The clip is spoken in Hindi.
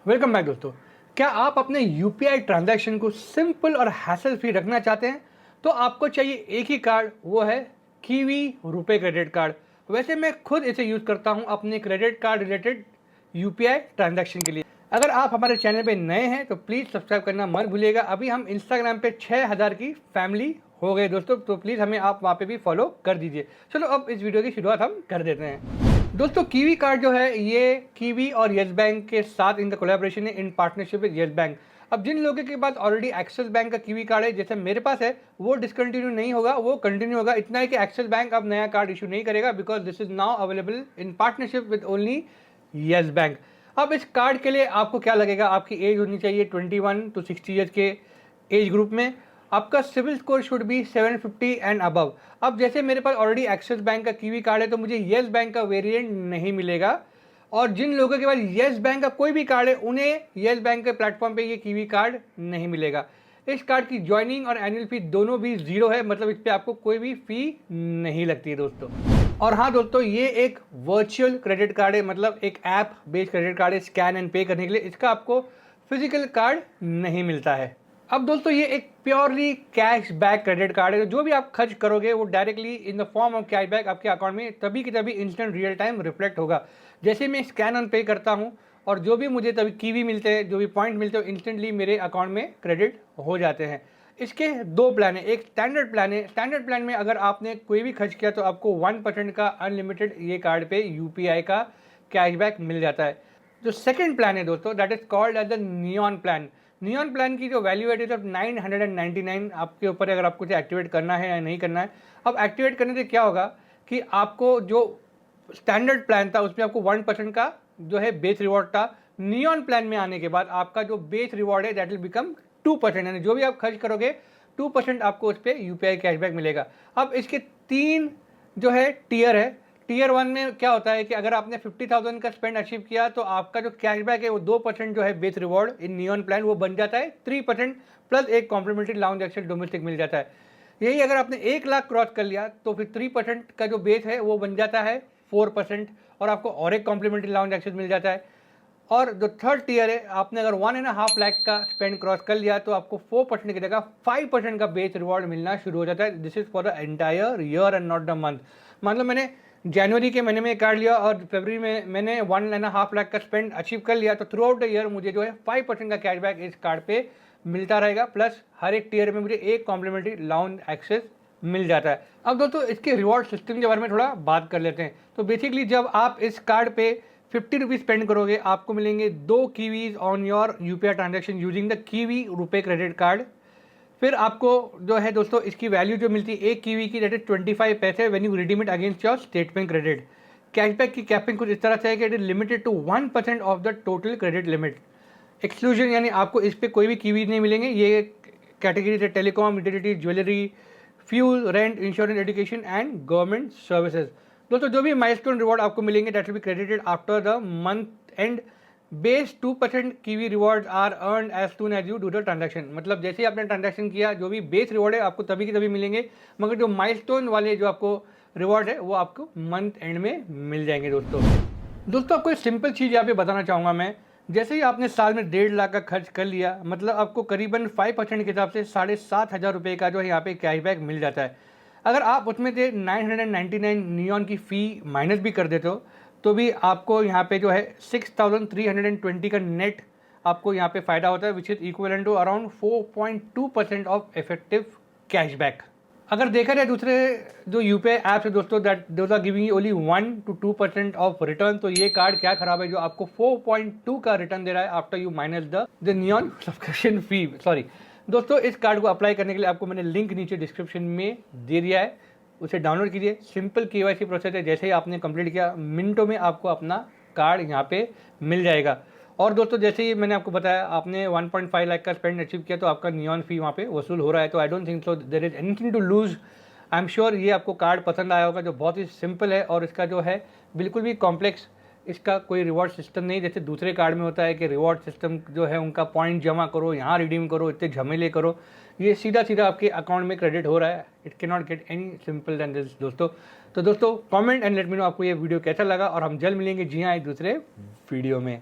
वेलकम बैक दोस्तों। क्या आप अपने यूपीआई ट्रांजैक्शन को सिंपल और हैसल फ्री रखना चाहते हैं? तो आपको चाहिए एक ही कार्ड, वो है कीवी रुपे क्रेडिट कार्ड। वैसे मैं खुद इसे यूज़ करता हूं अपने credit card related UPI transaction के लिए। अगर आप हमारे चैनल पे नए हैं तो प्लीज़ सब्सक्राइब करना मत भूलिएगा। अभी हम इंस्टाग्राम पे 6000 की फैमिली हो गए दोस्तों, तो प्लीज़ हमें आप वहाँ पे भी फॉलो कर दीजिए। चलो अब इस वीडियो की शुरुआत हम कर देते हैं। दोस्तों कीवी कार्ड जो है ये कीवी और येस बैंक के साथ इनका कोलैबोरेशन है in partnership with yes bank. अब जिन लोगों के पास ऑलरेडी एक्सिस बैंक का कीवी कार्ड है, जैसे मेरे पास है, वो डिसकंटिन्यू नहीं होगा, वो कंटिन्यू होगा। इतना है कि एक्सिस बैंक अब नया कार्ड इशू नहीं करेगा because this is now available in partnership with only yes bank. अब इस कार्ड के लिए आपको क्या लगेगा, आपकी एज होनी चाहिए 21 to 60 ईयर्स के एज ग्रुप में। आपका civil score should be 750 and above. अब जैसे मेरे पास ऑलरेडी एक्सिस बैंक का कीवी कार्ड है तो मुझे येस बैंक का वेरिएंट नहीं मिलेगा, और जिन लोगों के पास येस बैंक का कोई भी कार्ड है उन्हें येस बैंक के प्लेटफॉर्म पे ये कीवी कार्ड नहीं मिलेगा। इस कार्ड की ज्वाइनिंग और एनुअल फी दोनों भी जीरो है, मतलब इस पर आपको कोई भी फी नहीं लगती है दोस्तों। और हाँ दोस्तों, ये एक वर्चुअल क्रेडिट कार्ड है, मतलब एक ऐप बेस्ड क्रेडिट कार्ड है स्कैन एंड पे करने के लिए। इसका आपको फिजिकल कार्ड नहीं मिलता है। अब दोस्तों ये एक purely cash bank credit card है। जो भी आप खर्च करोगे वो directly in the form of cash back आपके अकाउंट में तभी की तभी इंस्टेंट रियल टाइम रिफ्लेक्ट होगा। जैसे मैं स्कैन ऑन पे करता हूँ और जो भी मुझे तभी कीवी मिलते हैं, जो भी पॉइंट मिलते हैं, इंस्टेंटली मेरे अकाउंट में क्रेडिट हो जाते हैं। इसके दो प्लान है, एक स्टैंडर्ड प्लान है। स्टैंडर्ड प्लान में अगर आपने कोई भी खर्च किया तो आपको 1% का अनलिमिटेड ये कार्ड पे यूपीआई का कैशबैक मिल जाता है। जो सेकंड प्लान है दोस्तों, that is called as the neon plan. Neon plan की जो वैल्यू है सिर्फ 999, आपके ऊपर अगर आपको एक्टिवेट करना है या नहीं करना है। अब एक्टिवेट करने से क्या होगा कि आपको जो स्टैंडर्ड प्लान था उसमें आपको 1% का जो है बेस रिवॉर्ड था। नियॉन प्लान में आने के बाद आपका जो बेस रिवॉर्ड है दैट विल बिकम 2%, यानी जो भी आप खर्च करोगे 2% आपको उस पर यूपीआई कैशबैक मिलेगा। अब इसके तीन जो है टियर है। टियर 1 में क्या होता है कि अगर आपने 50,000 का स्पेंड अचीव किया तो आपका जो कैशबैक है वो 2% जो है base reward in neon plan वो बन जाता है 3% प्लस एक कॉम्प्लीमेंट्री लाउंज एक्सेस डोमेस्टिक मिल जाता है। यही अगर आपने 1 लाख क्रॉस कर लिया तो फिर 3% का जो बेस है वो बन जाता है 4%, और आपको और एक कॉम्प्लीमेंट्री लाउंज एक्सेस मिल जाता है। और जो थर्ड टियर है, आपने अगर 1.5 लाख का स्पेंड क्रॉस कर लिया तो आपको 4% की जगह 5% का बेस रिवॉर्ड मिलना शुरू हो जाता है। This is for the entire year and not the month. मतलब मैंने जनवरी के महीने में कार्ड लिया और फरवरी में मैंने 1.5 लाख का स्पेंड अचीव कर लिया तो थ्रू आउट द ईयर मुझे जो है 5% का कैशबैक इस कार्ड पे मिलता रहेगा, प्लस हर एक टियर में मुझे एक कॉम्प्लीमेंट्री लाउंज एक्सेस मिल जाता है। अब दोस्तों इसके रिवॉर्ड सिस्टम के बारे में थोड़ा बात कर लेते हैं। तो बेसिकली जब आप इस कार्ड पे 50 रुपीज़ स्पेंड करोगे आपको मिलेंगे 2 Kiwis on your UPI transaction using the kiwi RuPay credit card. फिर आपको जो है दोस्तों इसकी वैल्यू जो मिलती है एक कीवी की, दैट इज 25 पैसे when you redeem it against your State Bank credit. Cashback की कैपिंग कुछ इस तरह से है कि it is limited to 1% of the total credit limit. Exclusion यानी आपको इस पर कोई भी कीवी नहीं मिलेंगे। ये कैटेगरी है telecom, utility, jewellery, fuel, rent, insurance, education and government services. दोस्तों जो भी माइलस्टोन रिवॉर्ड आपको मिलेंगे that will be credited after the month end. Base 2% Kiwi rewards are earn as soon as you do the transaction. मतलब जैसे ही आपने ट्रांजैक्शन किया जो भी बेस रिवॉर्ड है आपको तभी की तभी मिलेंगे, मगर जो माइलस्टोन वाले जो आपको रिवॉर्ड है वो आपको मंथ एंड में मिल जाएंगे। दोस्तों आपको एक सिंपल चीज़ यहाँ पे बताना चाहूँगा मैं। जैसे ही आपने साल में 1.5 लाख का खर्च कर लिया, मतलब आपको करीबन 5% के हिसाब से 7,500 रुपये का जो है यहाँ पे कैशबैक मिल जाता है। अगर आप उसमें से 999 नियॉन की फ़ी माइनस भी कर देते हो तो भी आपको यहाँ पे जो है 6,320 का नेट आपको यहाँ पे फ़ायदा होता है, which is equal to around 4.2% of effective cashback. अगर देखा जाए दूसरे जो यूपीआई ऐप्स है दोस्तों, that those are giving only 1 to 2% of return, तो ये कार्ड क्या खराब है जो आपको 4.2 का रिटर्न दे रहा है after you minus the neon subscription fee. Sorry दोस्तों, इस कार्ड को अप्लाई करने के लिए आपको मैंने लिंक नीचे डिस्क्रिप्शन में दे दिया है, उसे डाउनलोड कीजिए। सिंपल केवाईसी प्रोसेस है, जैसे ही आपने कंप्लीट किया मिनटों में आपको अपना कार्ड यहाँ पे मिल जाएगा। और दोस्तों जैसे ही मैंने आपको बताया आपने 1.5 लाख का स्पेंड अचीव किया तो आपका नियॉन फी वहाँ पे वसूल हो रहा है। तो I don't think so there is anything to lose. I am sure ये आपको कार्ड पसंद आया होगा, जो बहुत ही सिंपल है और इसका जो है बिल्कुल भी कॉम्प्लेक्स इसका कोई रिवॉर्ड सिस्टम नहीं, जैसे दूसरे कार्ड में होता है कि रिवॉर्ड सिस्टम जो है उनका पॉइंट जमा करो, यहाँ रिडीम करो, इतने झमेले करो। ये सीधा सीधा आपके अकाउंट में क्रेडिट हो रहा है। It can not get any simple than this दोस्तों। तो दोस्तों comment and let me know आपको ये वीडियो कैसा लगा, और हम जल्द मिलेंगे जी हाँ एक दूसरे वीडियो में।